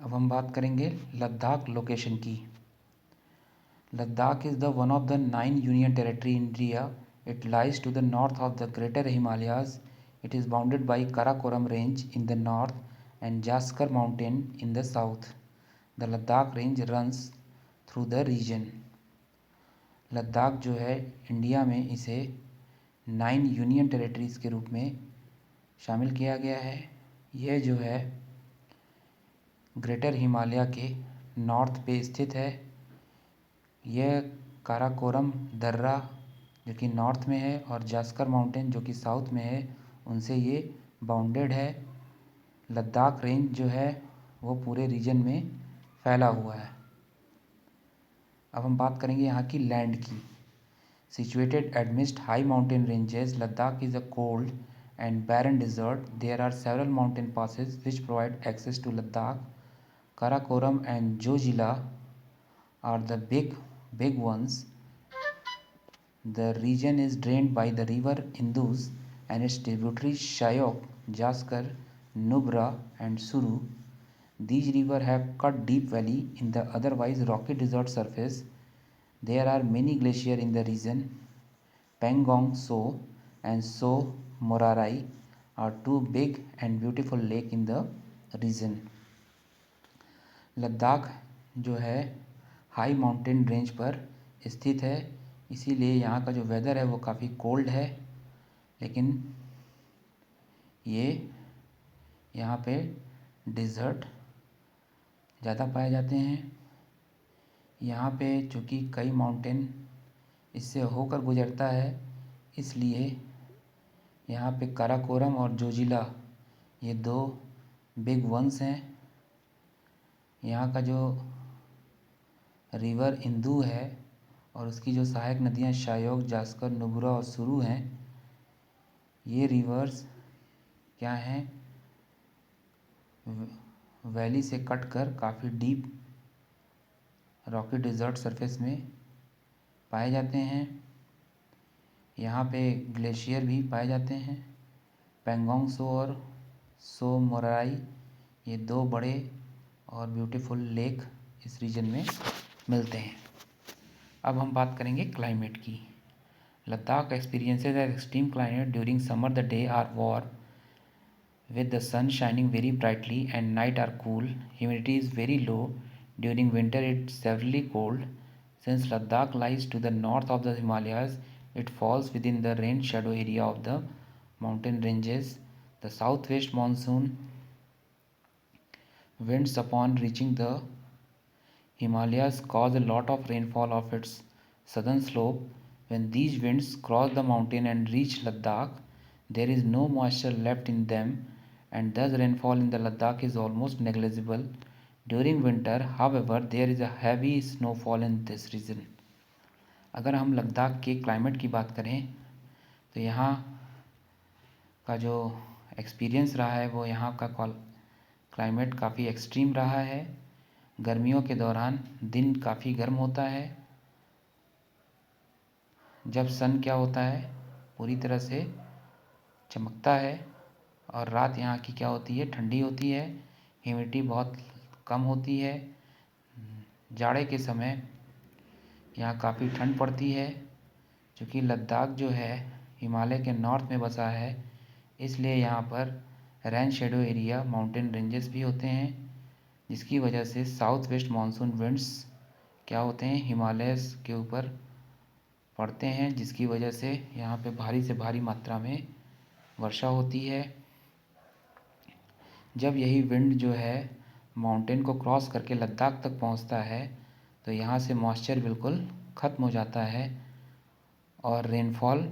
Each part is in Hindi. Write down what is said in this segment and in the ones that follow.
अब हम बात करेंगे लद्दाख लोकेशन की। Ladakh is the one of the 9 union territory in India. It lies to the north of the Greater Himalayas. It is bounded by Karakoram Range in the north and Jaskar Mountain in the south. The Ladakh Range runs through the region. Ladakh जो है इंडिया में इसे 9 यूनियन टेरिटरीज़ के रूप में शामिल किया गया है। यह जो है ग्रेटर हिमालय के नॉर्थ पे स्थित है। यह काराकोरम दर्रा जो कि नॉर्थ में है और जास्कर माउंटेन जो कि साउथ में है, उनसे ये बाउंडेड है। लद्दाख रेंज जो है वो पूरे रीजन में फैला हुआ है। अब हम बात करेंगे यहाँ की लैंड की। Situated amidst high mountain ranges, Ladakh is a cold and barren desert. There are several mountain passes which provide access to Ladakh. Karakoram and Zojila are the big ones. The region is drained by the river Indus and its tributaries Shyok, Jaskar, Nubra and Suru. These rivers have cut deep valley in the otherwise rocky desert surface. There are many glaciers in the region. Pangong So and So Morarai are two big and beautiful lakes in the region. Ladakh जो है हाई माउंटेन रेंज पर स्थित है, इसीलिए यहाँ का जो वेदर है वो काफ़ी कोल्ड है। लेकिन ये यहाँ पे डिज़र्ट ज़्यादा पाए जाते हैं। यहाँ पे चूँकि कई माउंटेन इससे होकर गुजरता है, इसलिए यहाँ पे काराकोरम और जोजिला ये दो बिग वंस हैं। यहाँ का जो रिवर इंदू है और उसकी जो सहायक नदियाँ शायोग, जास्कर, नुब्रा और सुरू हैं, ये रिवर्स क्या हैं, वैली से कट कर काफ़ी डीप रॉकी डिज़र्ट सरफेस में पाए जाते हैं। यहाँ पे ग्लेशियर भी पाए जाते हैं। पेंगोंग सो और सो मोराई ये दो बड़े और ब्यूटीफुल लेक इस रीजन में मिलते हैं। अब हम बात करेंगे क्लाइमेट की। Ladakh experiences an extreme climate during summer. The day are warm with the sun shining very brightly and night are cool. Humidity is very low. During winter it's severely cold. Since Ladakh lies to the north of the Himalayas, it falls within the rain shadow area of the mountain ranges. The southwest monsoon winds upon reaching the Himalayas cause a lot of rainfall of its southern slope. When these winds cross the mountain and reach Ladakh, there is no moisture left in them, and thus rainfall in the Ladakh is almost negligible. During winter, however, there is a heavy snowfall in this region. अगर हम लद्दाख के क्लाइमेट की बात करें तो यहाँ का जो एक्सपीरियंस रहा है वो यहाँ का क्लाइमेट काफ़ी एक्सट्रीम रहा है। गर्मियों के दौरान दिन काफ़ी गर्म होता है, जब सन क्या होता है पूरी तरह से चमकता है, और रात यहाँ की क्या होती है, ठंडी होती है। ह्यूमिडिटी बहुत कम होती है। जाड़े के समय यहाँ काफ़ी ठंड पड़ती है। क्योंकि लद्दाख जो है हिमालय के नॉर्थ में बसा है, इसलिए यहाँ पर rain shadow area mountain ranges भी होते हैं, जिसकी वजह से साउथ वेस्ट मानसून विंड्स क्या होते हैं, हिमालय के ऊपर पड़ते हैं, जिसकी वजह से यहाँ पे भारी से भारी मात्रा में वर्षा होती है। जब यही विंड जो है माउंटेन को क्रॉस करके लद्दाख तक पहुँचता है तो यहाँ से मॉइस्चर बिल्कुल ख़त्म हो जाता है और रेनफॉल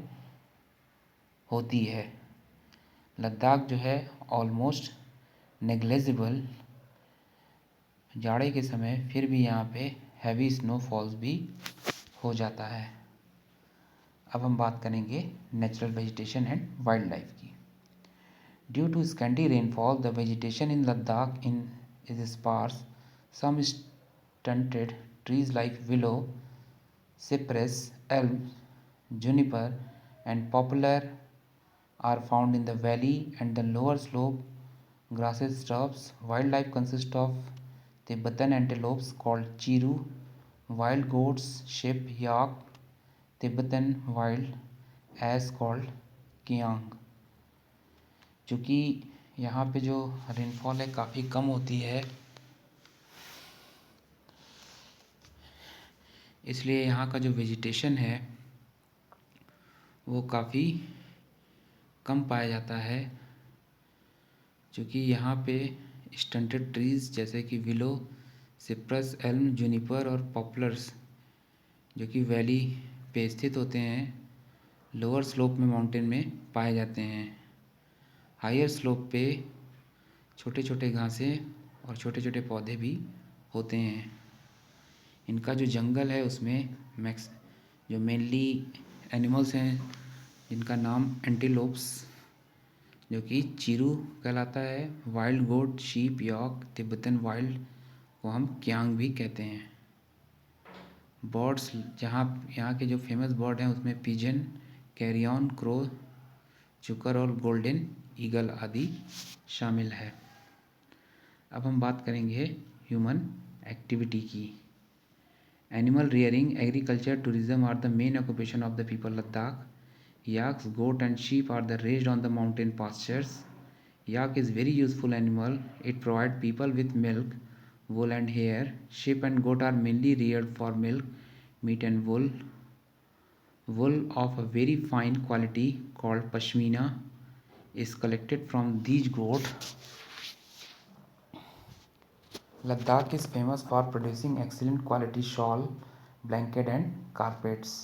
होती है। लद्दाख जो है ऑलमोस्ट नेग्लेजिबल जाड़े के समय, फिर भी यहाँ पे हैवी स्नोफॉल्स भी हो जाता है। अब हम बात करेंगे natural vegetation and wild life की। Due to scanty rainfall the vegetation in Ladakh is sparse. Some stunted trees like willow, cypress, elm, juniper and poplar are found in the valley and the lower slope. Grasses, shrubs. Wildlife consists of Tibetan antelopes called chiru, wild goats, sheep, yak, Tibetan wild ass called kiang। चूँकि यहाँ पे जो रेनफॉल है काफ़ी कम होती है, इसलिए यहाँ का जो वेजिटेशन है वो काफ़ी कम पाया जाता है। चूँकि यहाँ पे स्टंटेड ट्रीज़ जैसे कि विलो, सिप्रस, एल्म, जूनिपर और पॉपुलर्स जो कि वैली पे स्थित होते हैं, लोअर स्लोप में माउंटेन में पाए जाते हैं। हायर स्लोप पे छोटे छोटे घासें और छोटे छोटे पौधे भी होते हैं। इनका जो जंगल है उसमें जो मेनली एनिमल्स हैं जिनका नाम एंटीलोप्स जो कि चीरू कहलाता है, wild goat, sheep, yak, Tibetan wild को हम क्यांग भी कहते हैं। बर्ड्स जहाँ यहाँ के जो फेमस बर्ड हैं उसमें पिजन, कैरियन, क्रो, चुकर और गोल्डन ईगल आदि शामिल है। अब हम बात करेंगे ह्यूमन एक्टिविटी की। Animal rearing, agriculture, tourism are the main occupation of the people Ladakh. Yaks, goat and sheep are the raised on the mountain pastures. Yak is very useful animal. It provides people with milk, wool and hair. Sheep and goat are mainly reared for milk, meat and wool. Wool of a very fine quality called pashmina is collected from these goats. Ladakh is famous for producing excellent quality shawl, blanket and carpets.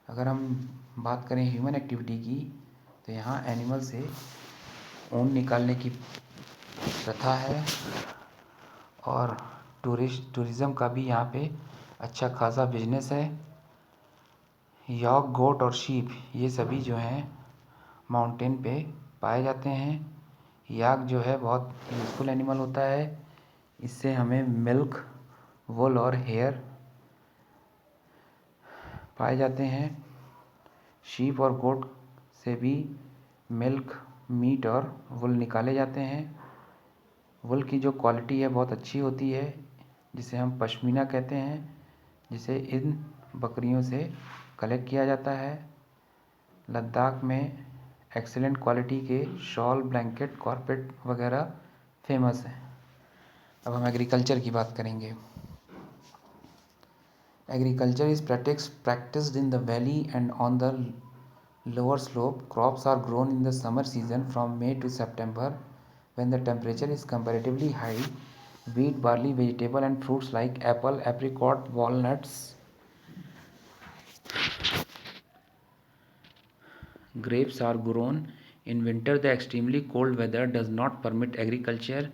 अगर हम बात करें ह्यूमन एक्टिविटी की तो यहाँ एनिमल से ऊन निकालने की प्रथा है और टूरिज़्म का भी यहाँ पे अच्छा खासा बिजनेस है। यॉक, गोट और शीप ये सभी जो हैं माउंटेन पे पाए जाते हैं। याक जो है बहुत यूज़फुल एनिमल होता है, इससे हमें मिल्क, वुल और हेयर पाए जाते हैं। शीप और गोट से भी मिल्क, मीट और वुल निकाले जाते हैं। वुल की जो क्वालिटी है बहुत अच्छी होती है, जिसे हम पश्मीना कहते हैं, जिसे इन बकरियों से कलेक्ट किया जाता है। लद्दाख में एक्सीलेंट क्वालिटी के शॉल, ब्लैंकेट, कारपेट वगैरह फेमस हैं। अब हम एग्रीकल्चर की बात करेंगे। Agriculture is practiced in the valley and on the lower slope. Crops are grown in the summer season from May to September when the temperature is comparatively high. Wheat, barley, vegetable and fruits like apple, apricot, walnuts, grapes are grown. In winter, the extremely cold weather does not permit agriculture.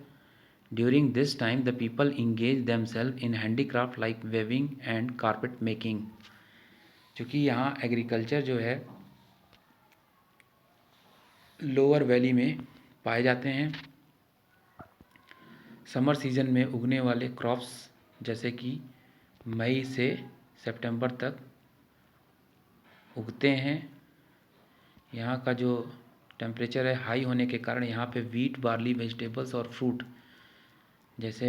During this time, the people engage themselves in handicraft like weaving and carpet making. क्योंकि यहाँ एग्रीकल्चर जो है लोअर वैली में पाए जाते हैं। समर सीजन में उगने वाले क्रॉप्स जैसे कि मई से सितंबर तक उगते हैं। यहाँ का जो टेम्परेचर है हाई होने के कारण यहाँ पे वीट, बार्ली, वेजिटेबल्स और फ्रूट जैसे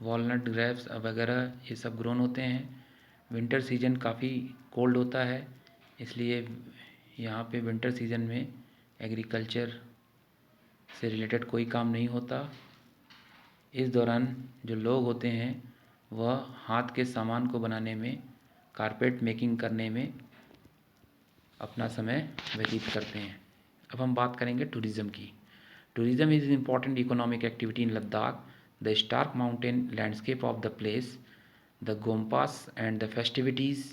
वॉलनट, ग्रेप्स वगैरह ये सब ग्रोन होते हैं। विंटर सीजन काफ़ी कोल्ड होता है, इसलिए यहाँ पे विंटर सीजन में एग्रीकल्चर से रिलेटेड कोई काम नहीं होता। इस दौरान जो लोग होते हैं वह हाथ के सामान को बनाने में, कारपेट मेकिंग करने में अपना समय व्यतीत करते हैं। अब हम बात करेंगे टूरिज़्म की। Tourism is important economic activity in Ladakh. The stark mountain landscape of the place, the gompas and the festivities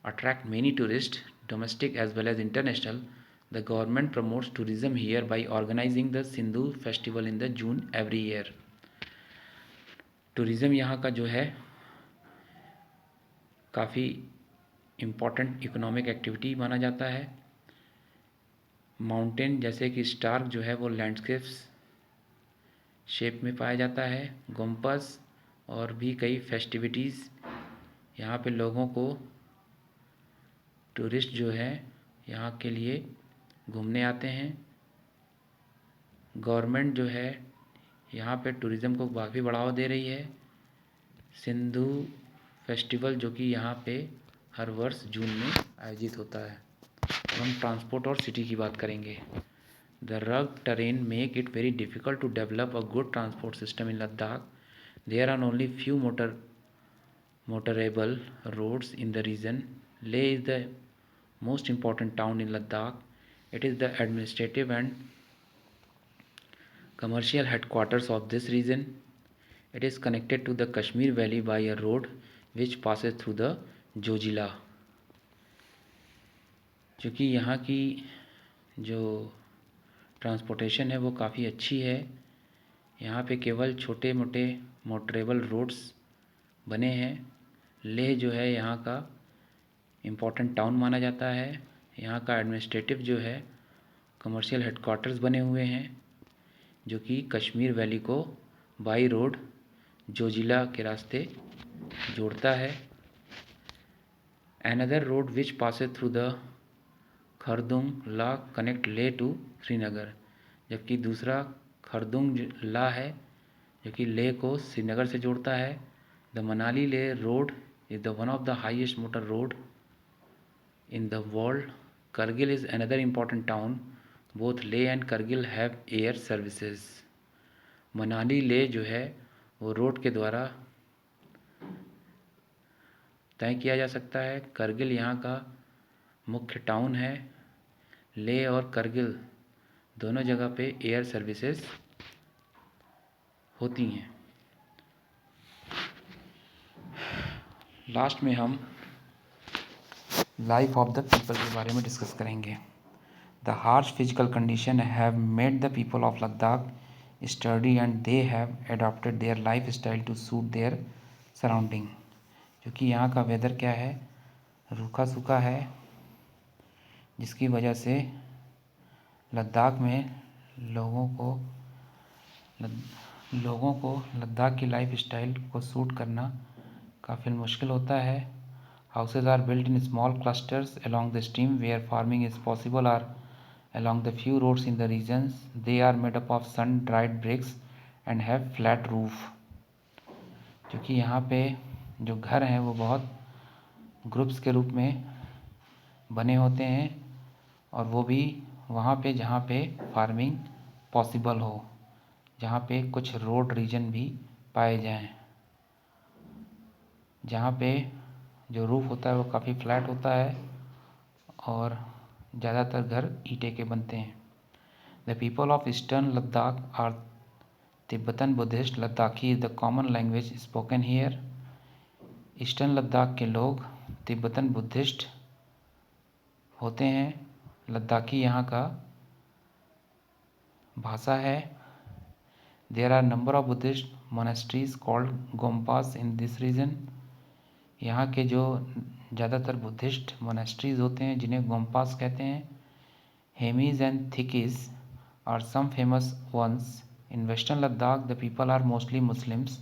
attract many tourists, domestic as well as international. The government promotes tourism here by organizing the Sindhu festival in the June every year. Tourism यहाँ का जो है काफ़ी इम्पॉर्टेंट इकोनॉमिक एक्टिविटी माना जाता है। माउंटेन जैसे कि स्टार्क जो है वो लैंडस्केप्स शेप में पाया जाता है। गोम्पास और भी कई फेस्टिविटीज़ यहाँ पे लोगों को, टूरिस्ट जो है यहाँ के लिए घूमने आते हैं। गवर्नमेंट जो है यहाँ पे टूरिज़्म को काफ़ी बढ़ावा दे रही है। सिंधु फेस्टिवल जो कि यहाँ पे हर वर्ष जून में आयोजित होता है। अब हम ट्रांसपोर्ट और सिटी की बात करेंगे। The rugged terrain make it very difficult to develop a good transport system in Ladakh. There are only few motorable roads in the region. Leh is the most important town in Ladakh. It is the administrative and commercial headquarters of this region. It is connected to the Kashmir Valley by a road which passes through the Zojila. चूँकि यहाँ की जो ट्रांसपोर्टेशन है वो काफ़ी अच्छी है। यहाँ पे केवल छोटे मोटे मोटरेबल रोड्स बने हैं। लेह जो है यहाँ का इम्पोर्टेंट टाउन माना जाता है। यहाँ का एडमिनिस्ट्रेटिव जो है कमर्शियल हेडक्वार्टर्स बने हुए हैं जो कि कश्मीर वैली को बाई रोड जोजिला के रास्ते जोड़ता है। Another road which passes through the Khardung La connect Leh to Srinagar, जबकि दूसरा खरदुंग ला है जो कि लेह को श्रीनगर से जोड़ता है। द मनाली ले road is the one of the highest motor road in the world. Kargil is another important town. Both Leh and Kargil have air services. Manali ले जो है वो रोड के द्वारा तय किया जा सकता है। करगिल यहाँ का मुख्य टाउन है। लेह और करगिल दोनों जगह पे एयर सर्विसेज होती हैं। लास्ट में हम लाइफ ऑफ द पीपल के बारे में डिस्कस करेंगे। The harsh physical condition have made the people of Ladakh sturdy and they have adopted their life style to suit their surrounding. क्योंकि यहाँ का वेदर क्या है, रूखा सूखा है, जिसकी वजह से लद्दाख में लोगों को लद्दाख की लाइफ स्टाइल को सूट करना काफ़ी मुश्किल होता है। Houses are built in small clusters along the stream where farming is possible or along the few roads in the regions. They are made up of sun-dried bricks and have flat roof. क्योंकि यहाँ पे जो घर हैं वो बहुत ग्रुप्स के रूप में बने होते हैं और वो भी वहाँ पे जहाँ पे फार्मिंग पॉसिबल हो, जहाँ पे कुछ रोड रीजन भी पाए जाएं, जहाँ पे जो रूफ होता है वो काफ़ी फ्लैट होता है और ज़्यादातर घर ईंटे के बनते हैं। The people of eastern Ladakh are Tibetan Buddhist Ladakhi is the common language spoken here. Eastern Ladakh के लोग तिब्बतन बुद्धिस्ट होते हैं। लद्दाखी यहाँ का भाषा है। There are number of Buddhist monasteries called gompas in this region. यहाँ के जो ज़्यादातर बुद्धिस्ट मोनेस्ट्रीज होते हैं जिन्हें गोम्पास कहते हैं। Hemis and Thiksey are some famous ones. In western Ladakh the people are mostly Muslims.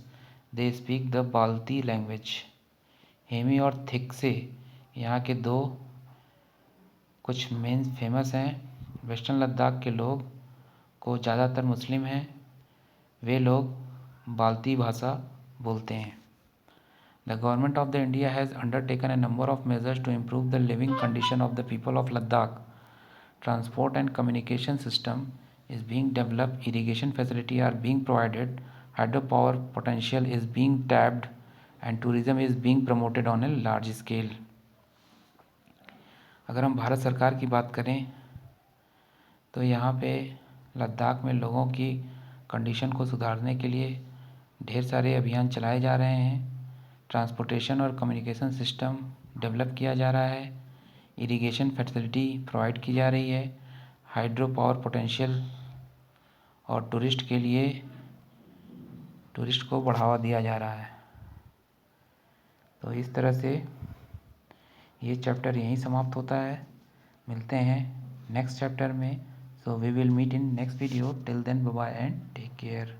They speak the Balti language. Hemis और थिकसे यहाँ के दो कुछ मेन फेमस हैं। वेस्टर्न लद्दाख के लोग को ज़्यादातर मुस्लिम हैं, वे लोग बाल्ती भाषा बोलते हैं। The government of the India has undertaken a number of measures to improve the living condition of the people of Ladakh. Transport and communication system is being developed, irrigation facility are being provided, hydropower potential is being tapped, and tourism is being promoted on a large scale. अगर हम भारत सरकार की बात करें तो यहाँ पे लद्दाख में लोगों की कंडीशन को सुधारने के लिए ढेर सारे अभियान चलाए जा रहे हैं। ट्रांसपोर्टेशन और कम्युनिकेशन सिस्टम डेवलप किया जा रहा है, इरिगेशन फैसिलिटी प्रोवाइड की जा रही है, हाइड्रो पावर पोटेंशियल और टूरिस्ट को बढ़ावा दिया जा रहा है। तो इस तरह से ये चैप्टर यहीं समाप्त होता है। मिलते हैं नेक्स्ट चैप्टर में। So we will meet in next video. Till then bye bye and take care.